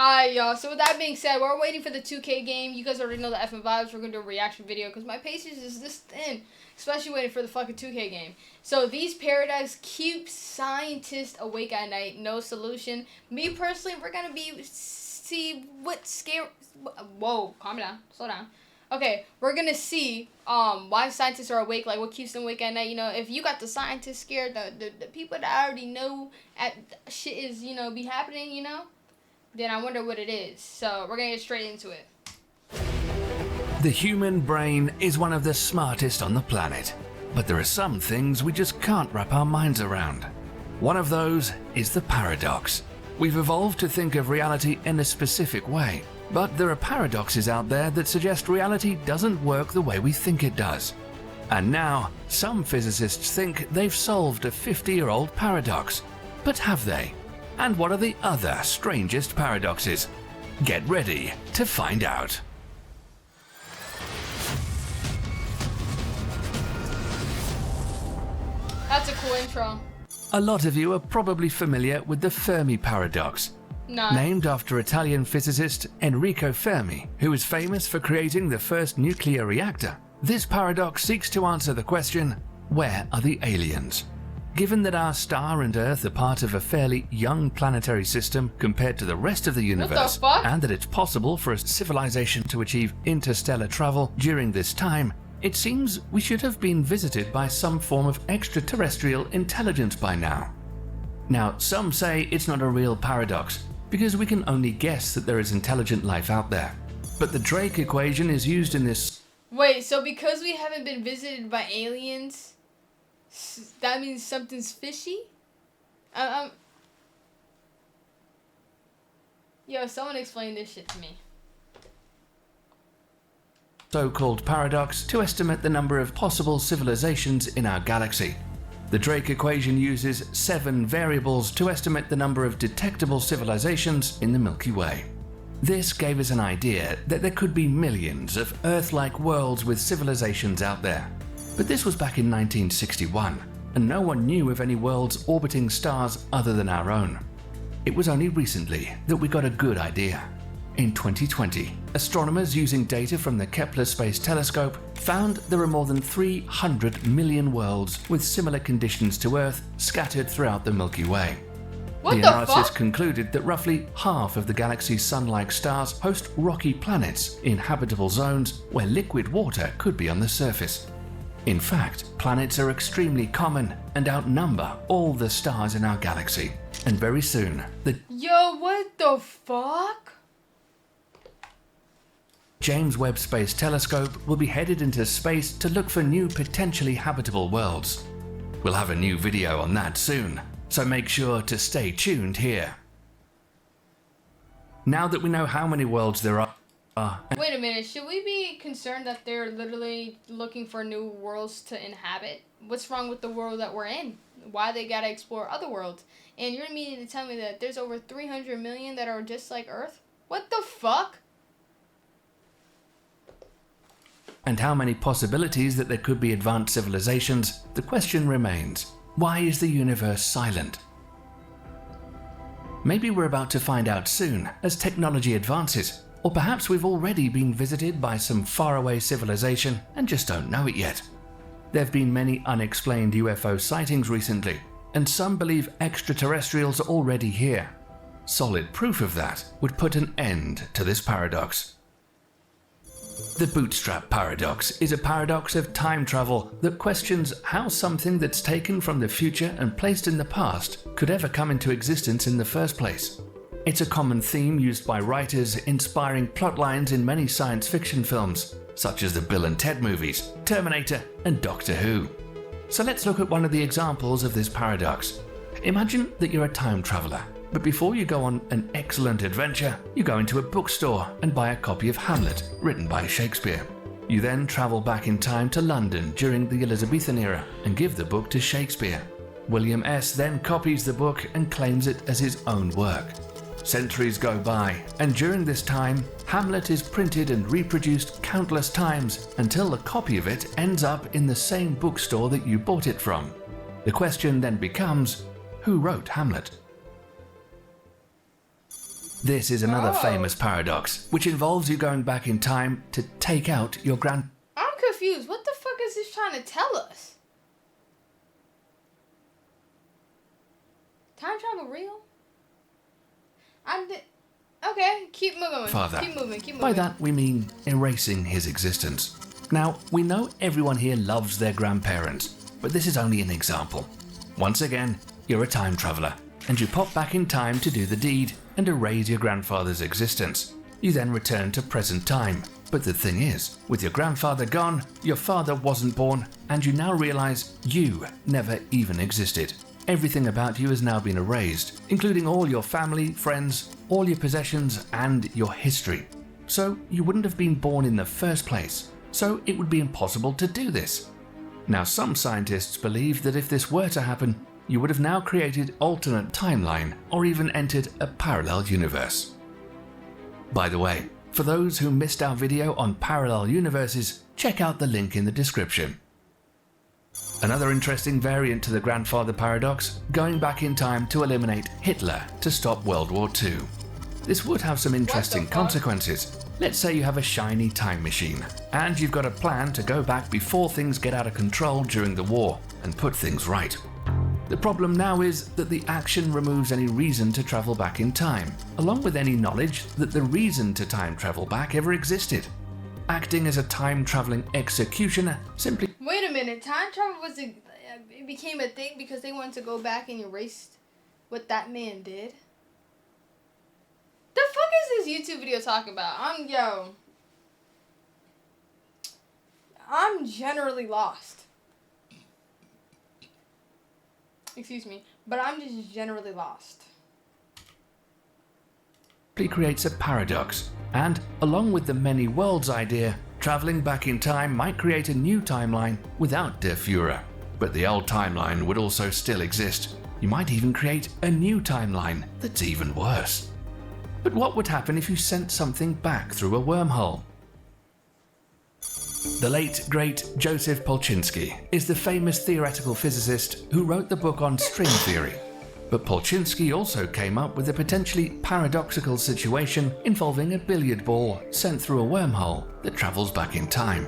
Alright, y'all. So with that being said, we're waiting for the 2K game. You guys already know the effing vibes. We're going to do a reaction video because my patience is this thin. Especially waiting for the fucking 2K game. So these Pardox keep scientists awake at night. No solution. Me personally, we're going to see what scare... Whoa, calm down. Slow down. Okay, we're going to see why scientists are awake. Like what keeps them awake at night. You know, if you got the scientists scared, the people that already know shit is, you know, be happening, you know. Then I wonder what it is. So we're going to get straight into it. The human brain is one of the smartest on the planet, but there are some things we just can't wrap our minds around. One of those is the paradox. We've evolved to think of reality in a specific way, but there are paradoxes out there that suggest reality doesn't work the way we think it does. And now, some physicists think they've solved a 50-year-old paradox. But have they? And what are the other strangest paradoxes? Get ready to find out. That's a cool intro. A lot of you are probably familiar with the Fermi paradox. No. Named after Italian physicist Enrico Fermi, who is famous for creating the first nuclear reactor. This paradox seeks to answer the question, where are the aliens? Given that our star and Earth are part of a fairly young planetary system compared to the rest of the universe, and that it's possible for a civilization to achieve interstellar travel during this time, it seems we should have been visited by some form of extraterrestrial intelligence by now. Now, some say it's not a real paradox, because we can only guess that there is intelligent life out there. But the Drake equation is used in this... Wait, so because we haven't been visited by aliens... that means something's fishy? Yo, someone explain this shit to me. So-called paradox to estimate the number of possible civilizations in our galaxy. The Drake equation uses 7 variables to estimate the number of detectable civilizations in the Milky Way. This gave us an idea that there could be millions of Earth-like worlds with civilizations out there. But this was back in 1961, and no one knew of any worlds orbiting stars other than our own. It was only recently that we got a good idea. In 2020, astronomers using data from the Kepler Space Telescope found there are more than 300 million worlds with similar conditions to Earth scattered throughout the Milky Way. What the the analysis fuck? concluded that roughly half of the galaxy's sun-like stars host rocky planets in habitable zones where liquid water could be on the surface. In fact, planets are extremely common and outnumber all the stars in our galaxy. And very soon, the Yo, what the fuck? James Webb Space Telescope will be headed into space to look for new potentially habitable worlds. We'll have a new video on that soon, so make sure to stay tuned here. Now that we know how many worlds there are, Wait a minute, should we be concerned that they're literally looking for new worlds to inhabit? What's wrong with the world that we're in? Why they gotta explore other worlds? And you're meaning to tell me that there's over 300 million that are just like Earth? What the fuck? and how many possibilities that there could be advanced civilizations, the question remains, why is the universe silent? Maybe we're about to find out soon as technology advances, or perhaps we've already been visited by some faraway civilization and just don't know it yet. There have been many unexplained UFO sightings recently, and some believe extraterrestrials are already here. Solid proof of that would put an end to this paradox. The bootstrap paradox is a paradox of time travel that questions how something that's taken from the future and placed in the past could ever come into existence in the first place. It's a common theme used by writers inspiring plotlines in many science fiction films, such as the Bill and Ted movies, Terminator, and Doctor Who. So let's look at one of the examples of this paradox. Imagine that you're a time traveler, but before you go on an excellent adventure, you go into a bookstore and buy a copy of Hamlet, written by Shakespeare. You then travel back in time to London during the Elizabethan era and give the book to Shakespeare. William S. then copies the book and claims it as his own work. Centuries go by, and during this time, Hamlet is printed and reproduced countless times until a copy of it ends up in the same bookstore that you bought it from. The question then becomes, who wrote Hamlet? This is another Oh. famous paradox, which involves you going back in time to take out your I'm confused. What the fuck is this trying to tell us? Time travel real? Okay, keep moving. Father. Keep moving. By that, we mean erasing his existence. Now, we know everyone here loves their grandparents, but this is only an example. Once again, you're a time traveler, and you pop back in time to do the deed and erase your grandfather's existence. You then return to present time. But the thing is, with your grandfather gone, your father wasn't born, and you now realize you never even existed. Everything about you has now been erased, including all your family, friends, all your possessions, and your history. So you wouldn't have been born in the first place. So it would be impossible to do this. Now, some scientists believe that if this were to happen, you would have now created alternate timeline or even entered a parallel universe. By the way, for those who missed our video on parallel universes, check out the link in the description. Another interesting variant to the grandfather paradox, going back in time to eliminate Hitler to stop World War II. This would have some interesting consequences. Let's say you have a shiny time machine, and you've got a plan to go back before things get out of control during the war and put things right. The problem now is that the action removes any reason to travel back in time, along with any knowledge that the reason to time travel back ever existed. Acting as a time-traveling executioner simply... Wait a minute, time travel it became a thing because they wanted to go back and erase what that man did? The fuck is this YouTube video talking about? I'm generally lost. Excuse me, but I'm just generally lost. creates a paradox, and along with the many worlds idea, traveling back in time might create a new timeline without Der Fuhrer. But the old timeline would also still exist. You might even create a new timeline that's even worse. But what would happen if you sent something back through a wormhole? The late, great Joseph Polchinski is the famous theoretical physicist who wrote the book on string theory. But Polchinski also came up with a potentially paradoxical situation involving a billiard ball sent through a wormhole that travels back in time.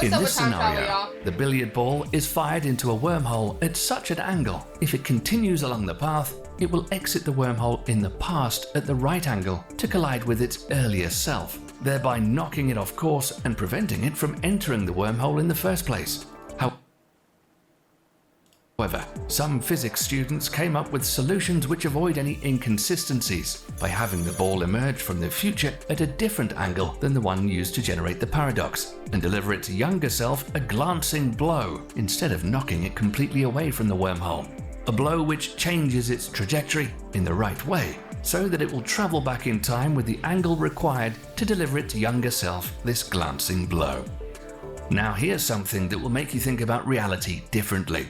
In this scenario, the billiard ball is fired into a wormhole at such an angle, if it continues along the path, it will exit the wormhole in the past at the right angle to collide with its earlier self, thereby knocking it off course and preventing it from entering the wormhole in the first place. However, some physics students came up with solutions which avoid any inconsistencies by having the ball emerge from the future at a different angle than the one used to generate the paradox, and deliver its younger self a glancing blow instead of knocking it completely away from the wormhole. A blow which changes its trajectory in the right way, so that it will travel back in time with the angle required to deliver its younger self this glancing blow. Now here's something that will make you think about reality differently.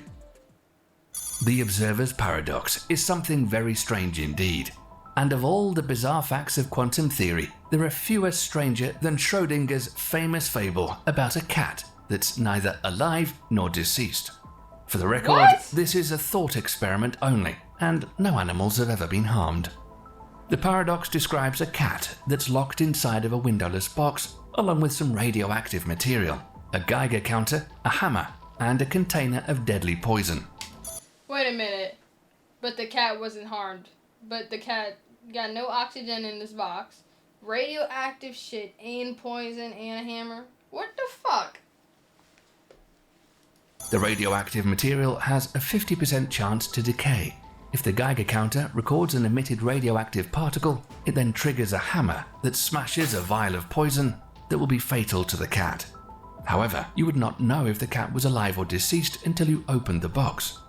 The observer's paradox is something very strange indeed. And of all the bizarre facts of quantum theory, there are fewer stranger than Schrödinger's famous fable about a cat that's neither alive nor deceased. For the record, this is a thought experiment only, and no animals have ever been harmed. The paradox describes a cat that's locked inside of a windowless box, along with some radioactive material, a Geiger counter, a hammer, and a container of deadly poison. Wait a minute. But the cat wasn't harmed. But the cat got no oxygen in this box, radioactive shit, and poison, and a hammer. What the fuck? The radioactive material has a 50% chance to decay. If the Geiger counter records an emitted radioactive particle, it then triggers a hammer that smashes a vial of poison that will be fatal to the cat. However, you would not know if the cat was alive or deceased until you opened the box.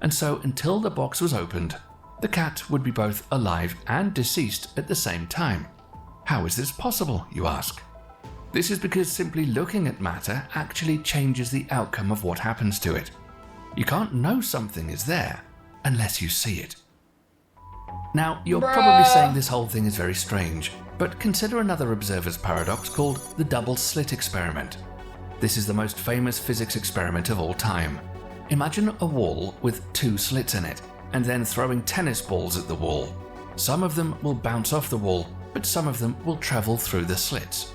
And so until the box was opened, the cat would be both alive and deceased at the same time. How is this possible, you ask? This is because simply looking at matter actually changes the outcome of what happens to it. You can't know something is there unless you see it. Now, you're probably saying this whole thing is very strange, but consider another observer's paradox called the double slit experiment. This is the most famous physics experiment of all time. Imagine a wall with two slits in it, and then throwing tennis balls at the wall. Some of them will bounce off the wall, but some of them will travel through the slits.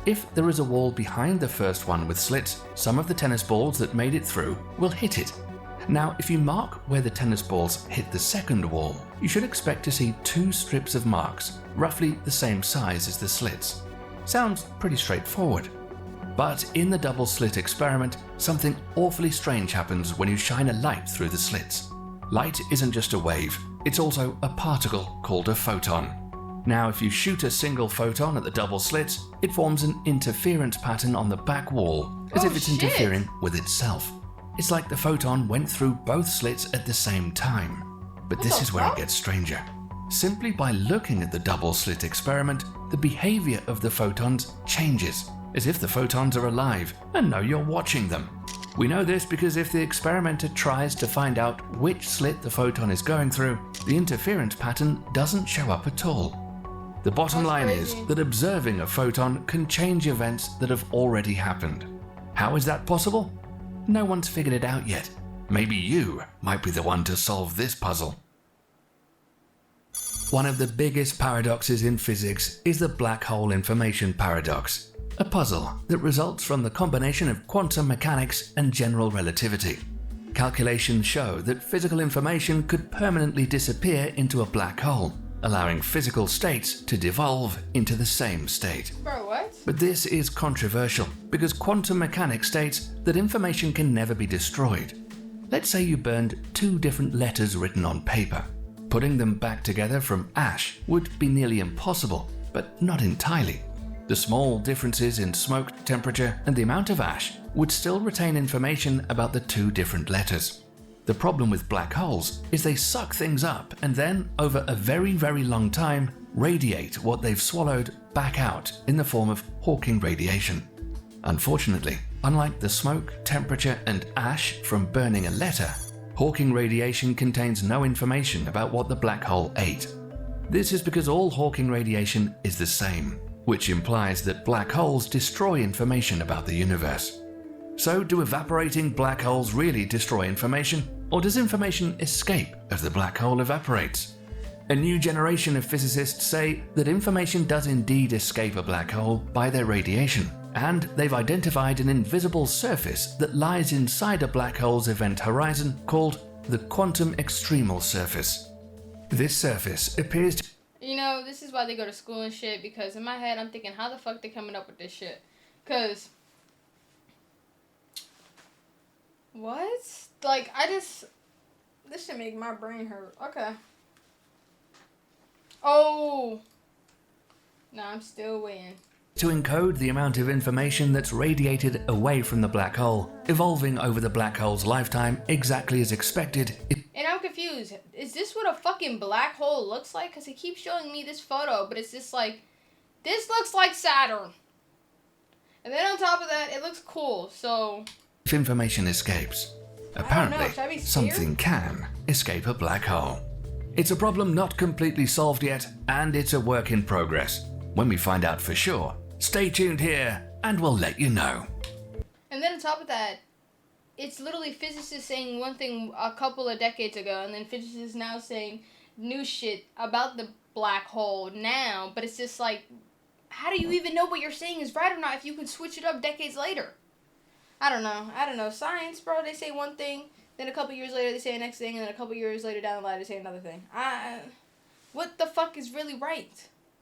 If there is a wall behind the first one with slits, some of the tennis balls that made it through will hit it. Now, if you mark where the tennis balls hit the second wall, you should expect to see 2 strips of marks, roughly the same size as the slits. Sounds pretty straightforward. But in the double slit experiment, something awfully strange happens when you shine a light through the slits. Light isn't just a wave, it's also a particle called a photon. Now, if you shoot a single photon at the double slits, it forms an interference pattern on the back wall, as if it's interfering with itself. It's like the photon went through both slits at the same time. But this is where it gets stranger. Simply by looking at the double slit experiment, the behavior of the photons changes, as if the photons are alive and know you're watching them. We know this because if the experimenter tries to find out which slit the photon is going through, the interference pattern doesn't show up at all. The bottom line is that observing a photon can change events that have already happened. How is that possible? No one's figured it out yet. Maybe you might be the one to solve this puzzle. One of the biggest paradoxes in physics is the black hole information paradox, a puzzle that results from the combination of quantum mechanics and general relativity. Calculations show that physical information could permanently disappear into a black hole, allowing physical states to devolve into the same state. Bro, what? But this is controversial because quantum mechanics states that information can never be destroyed. Let's say you burned 2 different letters written on paper. Putting them back together from ash would be nearly impossible, but not entirely. The small differences in smoke temperature and the amount of ash would still retain information about the 2 different letters. The problem with black holes is they suck things up and then, over a very, very long time, radiate what they've swallowed back out in the form of Hawking radiation. Unfortunately, unlike the smoke, temperature, and ash from burning a letter, Hawking radiation contains no information about what the black hole ate. This is because all Hawking radiation is the same, which implies that black holes destroy information about the universe. So, do evaporating black holes really destroy information, or does information escape as the black hole evaporates? A new generation of physicists say that information does indeed escape a black hole by their radiation, and they've identified an invisible surface that lies inside a black hole's event horizon called the quantum extremal surface. This surface appears to... You know, this is why they go to school and shit, because in my head I'm thinking, how the fuck they coming up with this shit? Because... What? Like, this should make my brain hurt. Okay. Oh! No, I'm still waiting. To encode the amount of information that's radiated away from the black hole, evolving over the black hole's lifetime exactly as expected. And I'm confused. Is this what a fucking black hole looks like? Because he keeps showing me this photo, but it's just like, this looks like Saturn. And then on top of that, it looks cool, so... If information escapes, apparently something can escape a black hole. It's a problem not completely solved yet, and it's a work in progress. When we find out for sure, stay tuned here, and we'll let you know. And then on top of that, it's literally physicists saying one thing a couple of decades ago, and then physicists now saying new shit about the black hole now, but it's just like, how do you even know what you're saying is right or not if you can switch it up decades later? I don't know. Science, bro, they say one thing, then a couple years later they say the next thing, and then a couple years later down the line they say another thing. What the fuck is really right?